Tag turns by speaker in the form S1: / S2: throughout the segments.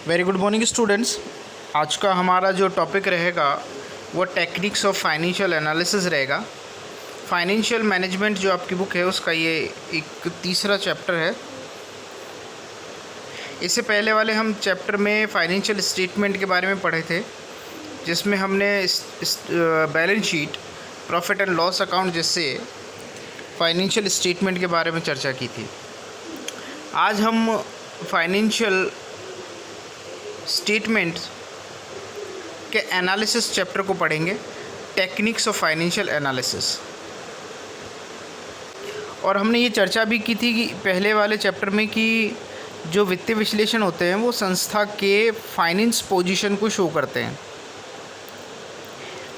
S1: Very good morning students. आज का हमारा जो टॉपिक रहेगा वो टेक्निक्स ऑफ फाइनेंशियल एनालिसिस रहेगा। फाइनेंशियल मैनेजमेंट जो आपकी बुक है उसका ये एक तीसरा चैप्टर है। इससे पहले वाले हम चैप्टर में फाइनेंशियल स्टेटमेंट के बारे में पढ़े थे, जिसमें हमने balance sheet, profit and loss account जैसे फाइनेंशियल स्टेटमेंट के बारे में चर्चा की थी। आज हम फाइनेंशियल स्टेटमेंट के एनालिसिस चैप्टर को पढ़ेंगे, टेक्निक्स ऑफ फाइनेंशियल एनालिसिस। और हमने ये चर्चा भी की थी कि पहले वाले चैप्टर में कि जो वित्तीय विश्लेषण होते हैं वो संस्था के फाइनेंस पोजीशन को शो करते हैं।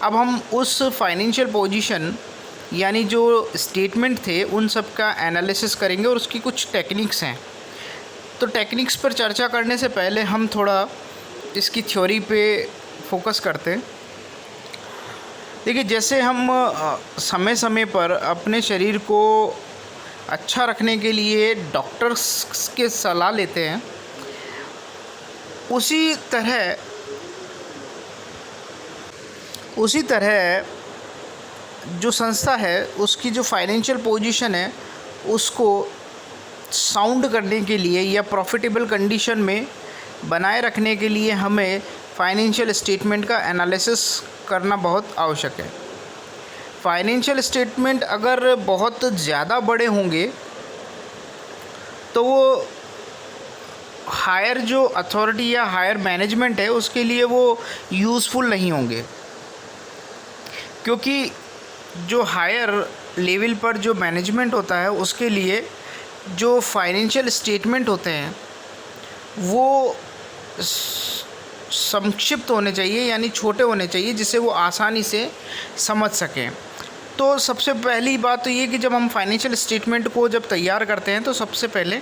S1: अब हम उस फाइनेंशियल पोजीशन यानी जो स्टेटमेंट थे उन सब का एनालिसिस करेंगे और उसकी कुछ टेक्निक्स हैं। तो टेक्निक्स पर चर्चा करने से पहले हम थोड़ा इसकी थ्योरी पे फोकस करते हैं। देखिए, जैसे हम समय समय पर अपने शरीर को अच्छा रखने के लिए डॉक्टर्स के सलाह लेते हैं, उसी तरह जो संस्था है उसकी जो फाइनेंशियल पोजीशन है उसको साउंड करने के लिए या प्रॉफिटेबल कंडीशन में बनाए रखने के लिए हमें फाइनेंशियल स्टेटमेंट का एनालिसिस करना बहुत आवश्यक है। फाइनेंशियल स्टेटमेंट अगर बहुत ज़्यादा बड़े होंगे तो वो हायर जो अथॉरिटी या हायर मैनेजमेंट है उसके लिए वो यूज़फुल नहीं होंगे, क्योंकि जो हायर लेवल पर जो मैनेजमेंट होता है उसके लिए जो फाइनेंशियल स्टेटमेंट होते हैं वो संक्षिप्त होने चाहिए, यानी छोटे होने चाहिए, जिससे वो आसानी से समझ सकें। तो सबसे पहली बात तो ये कि जब हम फाइनेंशियल स्टेटमेंट को जब तैयार करते हैं तो सबसे पहले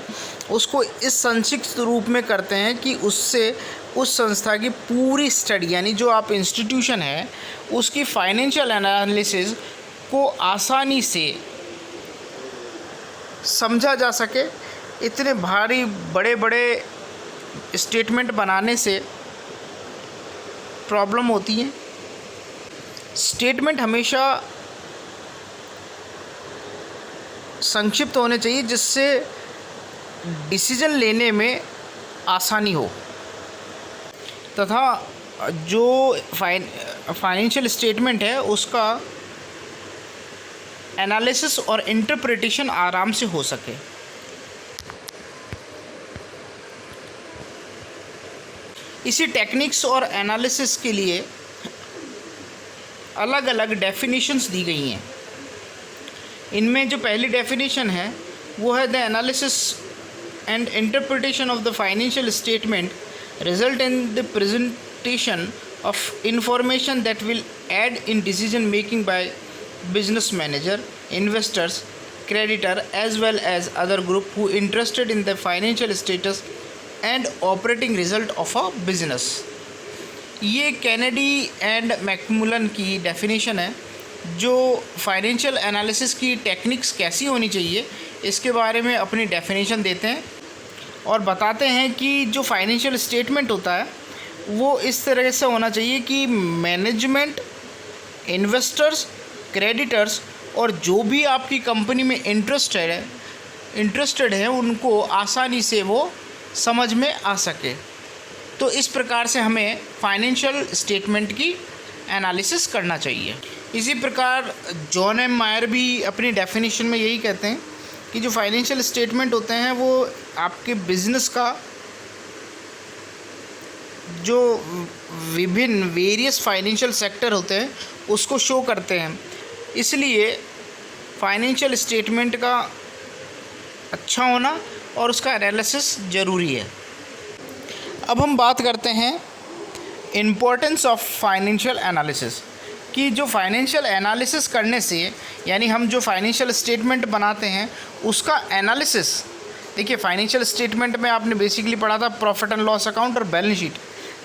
S1: उसको इस संक्षिप्त रूप में करते हैं कि उससे उस संस्था की पूरी स्टडी यानी जो आप इंस्टीट्यूशन है उसकी फाइनेंशियल एनालिसिस को आसानी से समझा जा सके। इतने भारी बड़े बड़े स्टेटमेंट बनाने से प्रॉब्लम होती है। स्टेटमेंट हमेशा संक्षिप्त होने चाहिए जिससे डिसीजन लेने में आसानी हो, तथा जो फाइनेंशियल स्टेटमेंट है उसका एनालिसिस और इंटरप्रिटेशन आराम से हो सके। इसी टेक्निक्स और एनालिसिस के लिए अलग अलग डेफिनेशंस दी गई हैं। इनमें जो पहली डेफिनेशन है वो है the analysis and interpretation of the financial statement result in the presentation of information that will aid in decision making by business manager, investors, creditor as well as other group who interested in the financial status and operating result of a business। ये Kennedy and McMullan की definition है जो financial analysis की techniques कैसी होनी चाहिए इसके बारे में अपनी डेफिनेशन देते हैं और बताते हैं कि जो फाइनेंशियल स्टेटमेंट होता है वो इस तरह से होना चाहिए कि मैनेजमेंट, इन्वेस्टर्स, क्रेडिटर्स और जो भी आपकी कंपनी में इंटरेस्टेड है उनको आसानी से वो समझ में आ सके। तो इस प्रकार से हमें फाइनेंशियल स्टेटमेंट की एनालिसिस करना चाहिए। इसी प्रकार जॉन एम मायर भी अपनी डेफिनेशन में यही कहते हैं कि जो फाइनेंशियल स्टेटमेंट होते हैं वो आपके बिजनेस का जो विभिन्न वेरियस फाइनेंशियल सेक्टर होते हैं उसको शो करते हैं, इसलिए फाइनेंशियल स्टेटमेंट का अच्छा होना और उसका एनालिसिस ज़रूरी है। अब हम बात करते हैं इम्पोर्टेंस ऑफ फाइनेंशियल एनालिसिस कि जो फाइनेंशियल एनालिसिस करने से यानी हम जो फाइनेंशियल स्टेटमेंट बनाते हैं उसका एनालिसिस। देखिए, फाइनेंशियल स्टेटमेंट में आपने बेसिकली पढ़ा था प्रॉफिट एंड लॉस अकाउंट और बैलेंस शीट,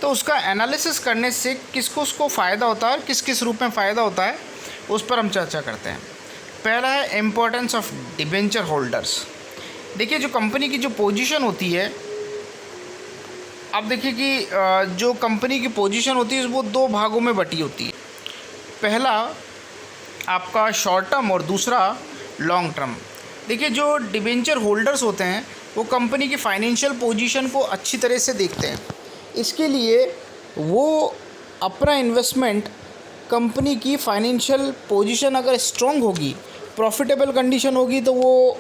S1: तो उसका एनालिसिस करने से किसको उसको फ़ायदा होता है और किस किस रूप में फ़ायदा होता है उस पर हम चर्चा करते हैं। पहला है इम्पोर्टेंस ऑफ डिबेंचर होल्डर्स। देखिए, जो कंपनी की जो पोजीशन होती है अब देखिए कि जो कंपनी की पोजीशन होती है वो दो भागों में बटी होती है। पहला आपका शॉर्ट टर्म और दूसरा लॉन्ग टर्म। देखिए जो डिबेंचर होल्डर्स होते हैं वो कंपनी की फाइनेंशियल पोजीशन को अच्छी तरह से देखते हैं। इसके लिए वो अपना इन्वेस्टमेंट कंपनी की फाइनेंशियल पोजीशन अगर स्ट्रॉन्ग होगी, प्रॉफिटेबल कंडीशन होगी, तो वो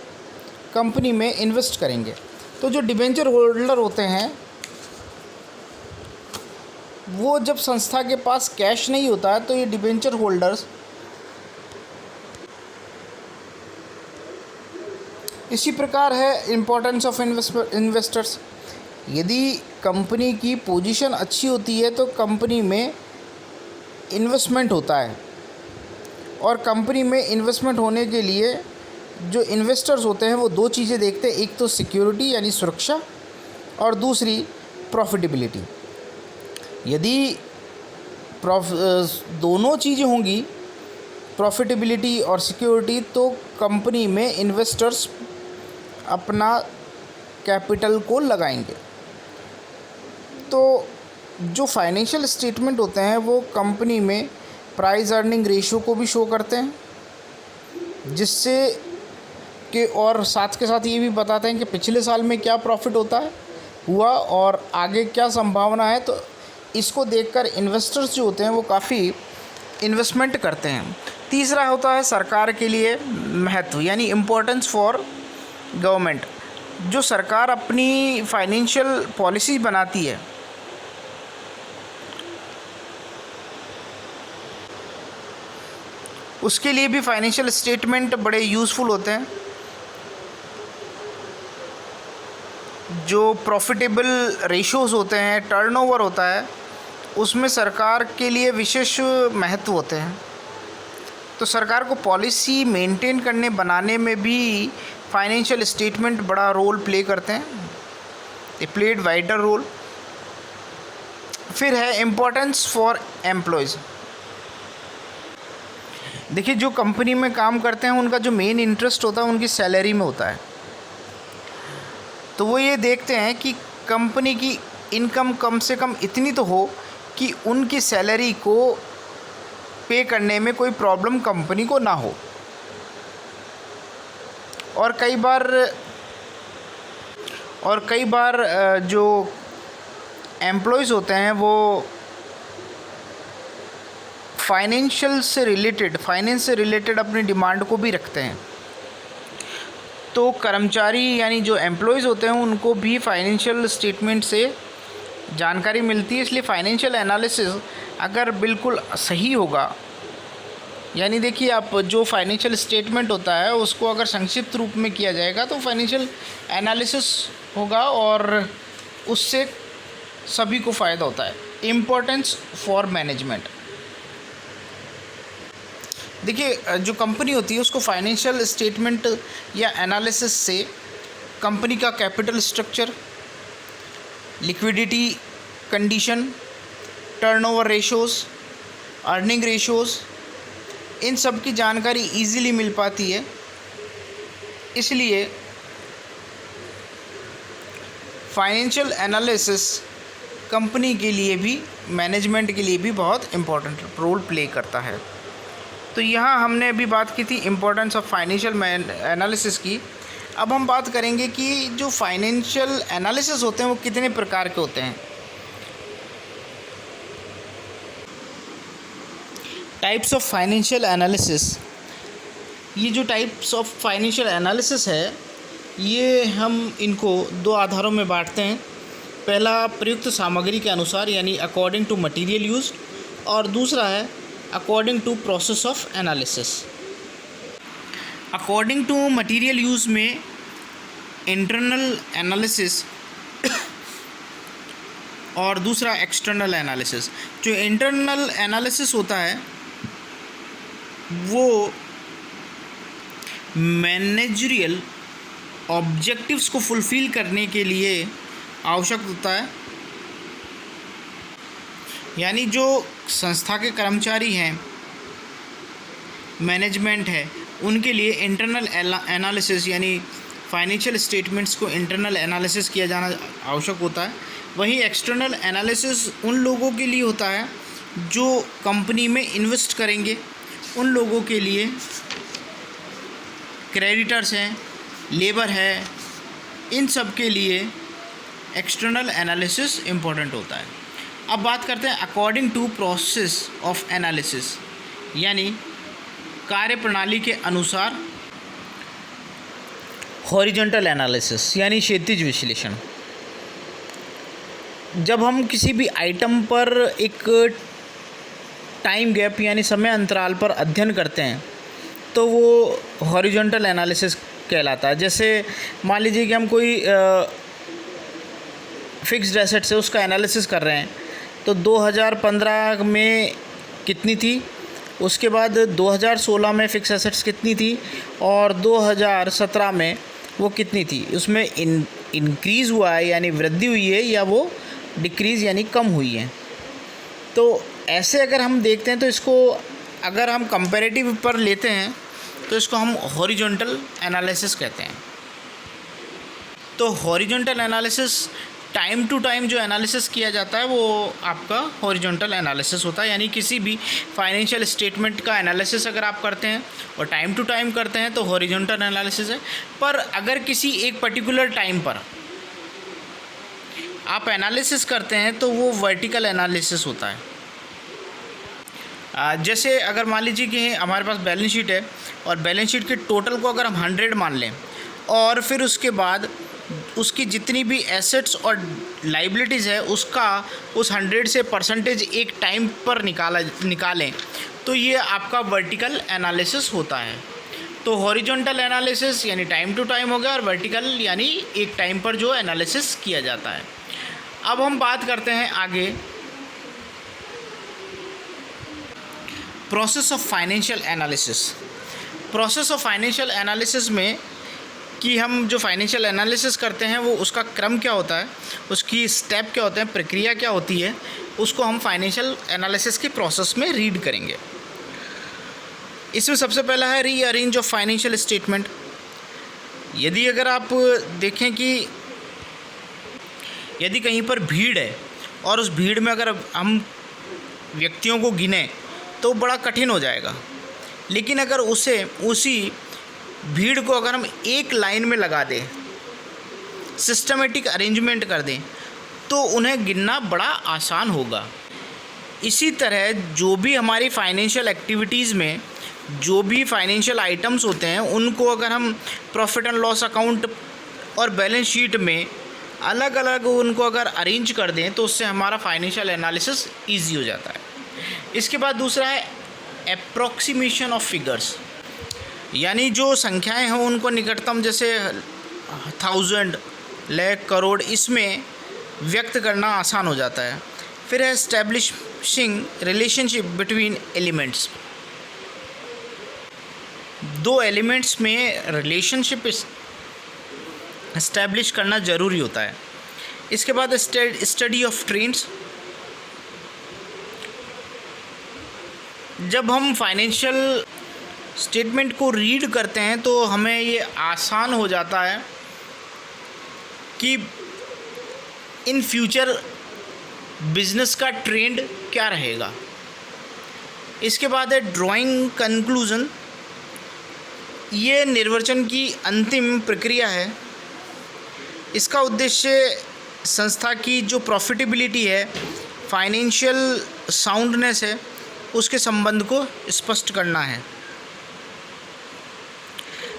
S1: कंपनी में इन्वेस्ट करेंगे। तो जो डिबेंचर होल्डर होते हैं वो जब संस्था के पास कैश नहीं होता है तो ये डिबेंचर होल्डर्स इसी प्रकार है इम्पोर्टेंस ऑफ इन्वेस्टर्स। यदि कंपनी की पोजीशन अच्छी होती है तो कंपनी में इन्वेस्टमेंट होता है, और कंपनी में इन्वेस्टमेंट होने के लिए जो इन्वेस्टर्स होते हैं वो दो चीज़ें देखते हैं, एक तो सिक्योरिटी यानी सुरक्षा और दूसरी प्रॉफिटेबिलिटी। यदि दोनों चीज़ें होंगी, प्रॉफिटेबिलिटी और सिक्योरिटी, तो कंपनी में इन्वेस्टर्स अपना कैपिटल को लगाएंगे। तो जो फाइनेंशियल स्टेटमेंट होते हैं वो कंपनी में प्राइस अर्निंग रेशियो को भी शो करते हैं, जिससे कि और साथ के साथ ये भी बताते हैं कि पिछले साल में क्या प्रॉफिट हुआ और आगे क्या संभावना है। तो इसको देखकर इन्वेस्टर्स जो होते हैं वो काफ़ी इन्वेस्टमेंट करते हैं। तीसरा होता है सरकार के लिए महत्व यानी इम्पोर्टेंस फॉर गवर्नमेंट। जो सरकार अपनी फाइनेंशियल पॉलिसी बनाती है उसके लिए भी फाइनेंशियल स्टेटमेंट बड़े यूज़फुल होते हैं। जो प्रॉफिटेबल रेशियोज़ होते हैं, टर्नओवर होता है, उसमें सरकार के लिए विशेष महत्व होते हैं। तो सरकार को पॉलिसी मेंटेन करने बनाने में भी फाइनेंशियल स्टेटमेंट बड़ा रोल प्ले करते हैं, ए प्लेड वाइडर रोल। फिर है इम्पोर्टेंस फॉर एम्प्लॉयज़। देखिए जो कंपनी में काम करते हैं उनका जो मेन इंटरेस्ट होता है उनकी सैलरी में होता है। तो वो ये देखते हैं कि कंपनी की इनकम कम से कम इतनी तो हो कि उनकी सैलरी को पे करने में कोई प्रॉब्लम कंपनी को ना हो। और कई बार जो एम्प्लॉयज़ होते हैं वो फाइनेंस से रिलेटेड अपनी डिमांड को भी रखते हैं। तो कर्मचारी यानी जो एम्प्लॉयज़ होते हैं उनको भी फाइनेंशियल स्टेटमेंट से जानकारी मिलती है। इसलिए फाइनेंशियल एनालिसिस अगर बिल्कुल सही होगा, यानी देखिए आप जो फाइनेंशियल स्टेटमेंट होता है उसको अगर संक्षिप्त रूप में किया जाएगा तो फाइनेंशियल एनालिसिस होगा और उससे सभी को फ़ायदा होता है। Importance for management. देखिए जो कंपनी होती है उसको फाइनेंशियल स्टेटमेंट या एनालिसिस से कंपनी का capital structure, liquidity condition, turnover ratios, earning ratios, इन सब की जानकारी इजीली मिल पाती है। इसलिए फाइनेंशियल एनालिसिस कंपनी के लिए भी, मैनेजमेंट के लिए भी बहुत इम्पोर्टेंट रोल प्ले करता है। तो यहाँ हमने अभी बात की थी इम्पोर्टेंस ऑफ फाइनेंशियल एनालिसिस की। अब हम बात करेंगे कि जो फाइनेंशियल एनालिसिस होते हैं वो कितने प्रकार के होते हैं। Types of financial analysis. ये जो टाइप्स ऑफ फाइनेंशियल एनालिसिस है ये हम इनको दो आधारों में बांटते हैं। पहला प्रयुक्त सामग्री के अनुसार यानी अकॉर्डिंग टू मटेरियल यूज, और दूसरा है according to process of analysis. According to material use में इंटरनल एनालिसिस और दूसरा एक्सटर्नल एनालिसिस। जो इंटरनल एनालिसिस होता है वो मैनेजरियल ऑब्जेक्टिव्स को फुलफ़िल करने के लिए आवश्यक होता है। यानी जो संस्था के कर्मचारी हैं, मैनेजमेंट है, उनके लिए इंटरनल एनालिसिस यानी फाइनेंशियल स्टेटमेंट्स को इंटरनल एनालिसिस किया जाना आवश्यक होता है। वही एक्सटर्नल एनालिसिस उन लोगों के लिए होता है जो कंपनी में इन्वेस्ट करेंगे, उन लोगों के लिए, क्रेडिटर्स हैं, लेबर है, इन सब के लिए एक्सटर्नल एनालिसिस इम्पोर्टेंट होता है। अब बात करते हैं according to process of analysis, यानी कार्य प्रणाली के अनुसार हॉरिजॉन्टल एनालिसिस यानी क्षैतिज विश्लेषण। जब हम किसी भी आइटम पर एक टाइम गैप यानी समय अंतराल पर अध्ययन करते हैं तो वो हॉरिजॉन्टल एनालिसिस कहलाता है। जैसे मान लीजिए कि हम कोई फिक्स्ड एसेट से उसका एनालिसिस कर रहे हैं, तो 2015 में कितनी थी, उसके बाद 2016 में फिक्स एसेट्स कितनी थी और 2017 में वो कितनी थी, उसमें इंक्रीज़ हुआ है यानी वृद्धि हुई है या वो डिक्रीज़ यानी कम हुई है। तो ऐसे अगर हम देखते हैं तो इसको अगर हम कंपैरेटिव पर लेते हैं तो इसको हम हॉरिजॉन्टल एनालिसिस कहते हैं। तो horizontal analysis time to time जो एनालिसिस किया जाता है वो आपका हॉरिजॉन्टल एनालिसिस होता है, यानी किसी भी फाइनेंशियल स्टेटमेंट का एनालिसिस अगर आप करते हैं और टाइम टू टाइम करते हैं तो हॉरिजॉन्टल एनालिसिस है। पर अगर किसी एक पर्टिकुलर टाइम पर आप एनालिसिस करते हैं तो वो वर्टिकल एनालिसिस होता है। जैसे अगर मान लीजिए कि हमारे पास बैलेंस शीट है और बैलेंस शीट के टोटल को अगर हम 100 मान लें और फिर उसके बाद उसकी जितनी भी एसेट्स और लाइबिलिटीज़ है उसका उस 100 से परसेंटेज एक टाइम पर निकालें तो ये आपका वर्टिकल एनालिसिस होता है। तो हॉरिजॉन्टल एनालिसिस यानी टाइम टू टाइम हो गया और वर्टिकल यानी एक टाइम पर जो एनालिसिस किया जाता है। अब हम बात करते हैं आगे process of financial analysis. Process of financial analysis में कि हम जो फाइनेंशियल एनालिसिस करते हैं वो उसका क्रम क्या होता है, उसकी स्टेप क्या होते हैं, प्रक्रिया क्या होती है, उसको हम फाइनेंशियल एनालिसिस के प्रोसेस में रीड करेंगे। इसमें सबसे पहला है रीअरेंज ऑफ फाइनेंशियल स्टेटमेंट। यदि अगर आप देखें कि यदि कहीं पर भीड़ है और उस भीड़ में अगर हम व्यक्तियों को गिने तो बड़ा कठिन हो जाएगा, लेकिन अगर उसी भीड़ को अगर हम एक लाइन में लगा दें, सिस्टमेटिक अरेंजमेंट कर दें तो उन्हें गिनना बड़ा आसान होगा। इसी तरह जो भी हमारी फाइनेंशियल एक्टिविटीज़ में जो भी फाइनेंशियल आइटम्स होते हैं उनको अगर हम प्रॉफिट एंड लॉस अकाउंट और बैलेंस शीट में अलग अलग उनको अगर अरेंज कर दें तो उससे हमारा फाइनेंशियल एनालिसिस ईजी हो जाता है। इसके बाद दूसरा है अप्रॉक्सीमेशन ऑफ फिगर्स, यानी जो संख्याएं हैं उनको निकटतम जैसे 1000, लाख, करोड़ इसमें व्यक्त करना आसान हो जाता है। फिर है एस्टैब्लिशिंग रिलेशनशिप बिटवीन एलिमेंट्स। दो एलिमेंट्स में रिलेशनशिप एस्टैब्लिश करना ज़रूरी होता है। इसके बाद स्टडी ऑफ ट्रेंड्स। जब हम फाइनेंशियल स्टेटमेंट को रीड करते हैं तो हमें ये आसान हो जाता है कि इन फ्यूचर बिजनेस का ट्रेंड क्या रहेगा। इसके बाद है ड्राइंग कंक्लूज़न। ये निर्वचन की अंतिम प्रक्रिया है। इसका उद्देश्य संस्था की जो प्रॉफिटेबिलिटी है, फाइनेंशियल साउंडनेस है, उसके संबंध को स्पष्ट करना है।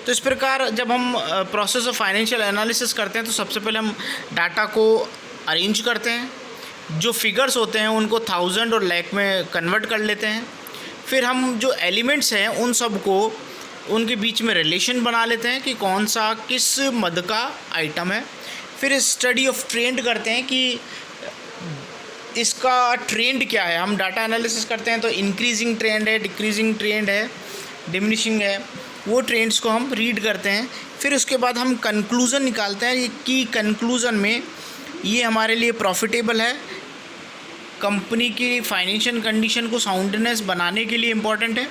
S1: तो इस प्रकार जब हम प्रोसेस ऑफ फाइनेंशियल एनालिसिस करते हैं तो सबसे पहले हम डाटा को अरेंज करते हैं, जो फिगर्स होते हैं उनको 1000 और लाख में कन्वर्ट कर लेते हैं। फिर हम जो एलिमेंट्स हैं उन सब को उनके बीच में रिलेशन बना लेते हैं कि कौन सा किस मद का आइटम है। फिर स्टडी ऑफ ट्रेंड करते हैं कि इसका ट्रेंड क्या है। हम डाटा एनालिसिस करते हैं तो इंक्रीजिंग ट्रेंड है, डिक्रीजिंग ट्रेंड है, डिमिनिशिंग है, वो ट्रेंड्स को हम रीड करते हैं। फिर उसके बाद हम कंक्लूज़न निकालते हैं कि कंक्लूज़न में ये हमारे लिए प्रॉफिटेबल है, कंपनी की फाइनेंशियल कंडीशन को साउंडनेस बनाने के लिए इम्पॉर्टेंट है।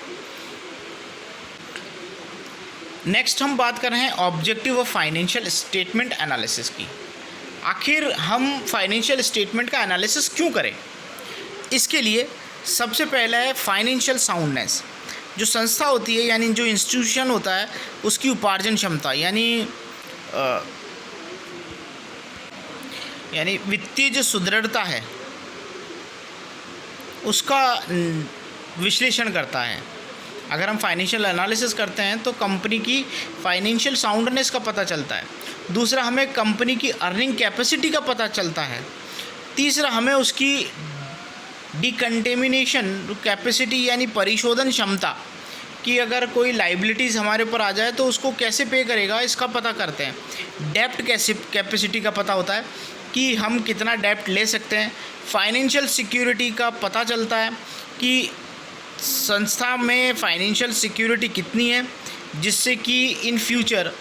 S1: नेक्स्ट हम बात कर रहे हैं objective of financial statement analysis की। आखिर हम फाइनेंशियल स्टेटमेंट का एनालिसिस क्यों करें? इसके लिए सबसे पहला है फाइनेंशियल साउंडनेस। जो संस्था होती है यानी जो इंस्टीट्यूशन होता है उसकी उपार्जन क्षमता यानी वित्तीय जो सुदृढ़ता है उसका विश्लेषण करता है। अगर हम फाइनेंशियल एनालिसिस करते हैं तो कंपनी की फाइनेंशियल साउंडनेस का पता चलता है। दूसरा, हमें कंपनी की अर्निंग कैपेसिटी का पता चलता है। तीसरा, हमें उसकी डिकंटेमिनेशन कैपेसिटी यानी परिशोधन क्षमता कि अगर कोई लाइबिलिटीज़ हमारे ऊपर आ जाए तो उसको कैसे पे करेगा इसका पता करते हैं। डेप्ट कैपेसिटी का पता होता है कि हम कितना डेप्ट ले सकते हैं। फाइनेंशियल सिक्योरिटी का पता चलता है कि संस्था में फाइनेंशियल सिक्योरिटी कितनी है जिससे कि इन फ्यूचर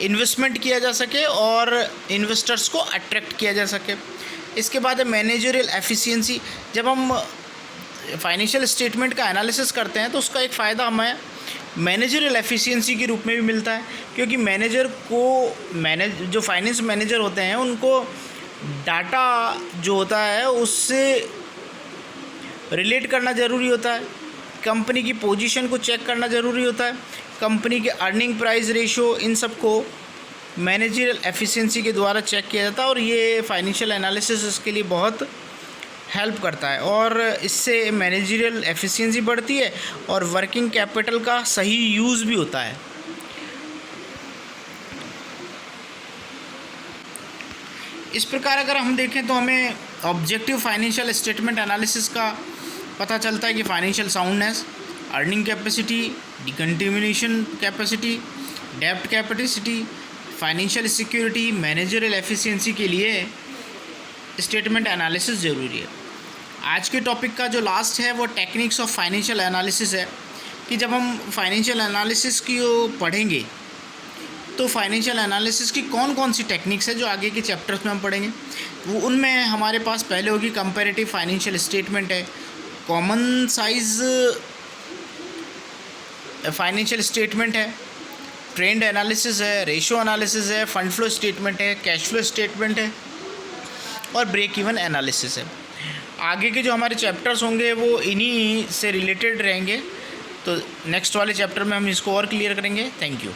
S1: इन्वेस्टमेंट किया जा सके और इन्वेस्टर्स को अट्रैक्ट किया जा सके। इसके बाद है मैनेजरियल एफिशिएंसी। जब हम फाइनेंशियल स्टेटमेंट का एनालिसिस करते हैं तो उसका एक फ़ायदा हमें मैनेजरियल एफिशिएंसी के रूप में भी मिलता है, क्योंकि मैनेजर को जो फाइनेंस मैनेजर होते हैं उनको डाटा जो होता है उससे रिलेट करना ज़रूरी होता है, कंपनी की पोजीशन को चेक करना ज़रूरी होता है, कंपनी के अर्निंग प्राइस रेशियो, इन सब को मैनेजरियल एफिशिएंसी के द्वारा चेक किया जाता है और ये फाइनेंशियल एनालिसिस इसके लिए बहुत हेल्प करता है और इससे मैनेजरियल एफिशिएंसी बढ़ती है और वर्किंग कैपिटल का सही यूज़ भी होता है। इस प्रकार अगर हम देखें तो हमें ऑब्जेक्टिव फाइनेंशियल स्टेटमेंट एनालिसिस का पता चलता है कि financial soundness, earning capacity, discontinuation capacity, डेब्ट capacity, financial security, managerial efficiency के लिए स्टेटमेंट एनालिसिस ज़रूरी है। आज के टॉपिक का जो लास्ट है वो टेक्निक्स ऑफ फाइनेंशियल एनालिसिस है कि जब हम फाइनेंशियल एनालिसिस की पढ़ेंगे तो फाइनेंशियल एनालिसिस की कौन कौन सी टेक्निक्स है जो आगे के चैप्टर्स में हम पढ़ेंगे। वो उनमें हमारे पास पहले होगी कंपैरेटिव फाइनेंशियल स्टेटमेंट है, कॉमन साइज फाइनेंशियल स्टेटमेंट है, ट्रेंड एनालिसिस है, रेशियो एनालिसिस है, फंड फ्लो स्टेटमेंट है, कैश फ्लो स्टेटमेंट है और ब्रेक इवन एनालिसिस है। आगे के जो हमारे चैप्टर्स होंगे वो इन्हीं से रिलेटेड रहेंगे, तो नेक्स्ट वाले चैप्टर में हम इसको और क्लियर करेंगे। Thank you.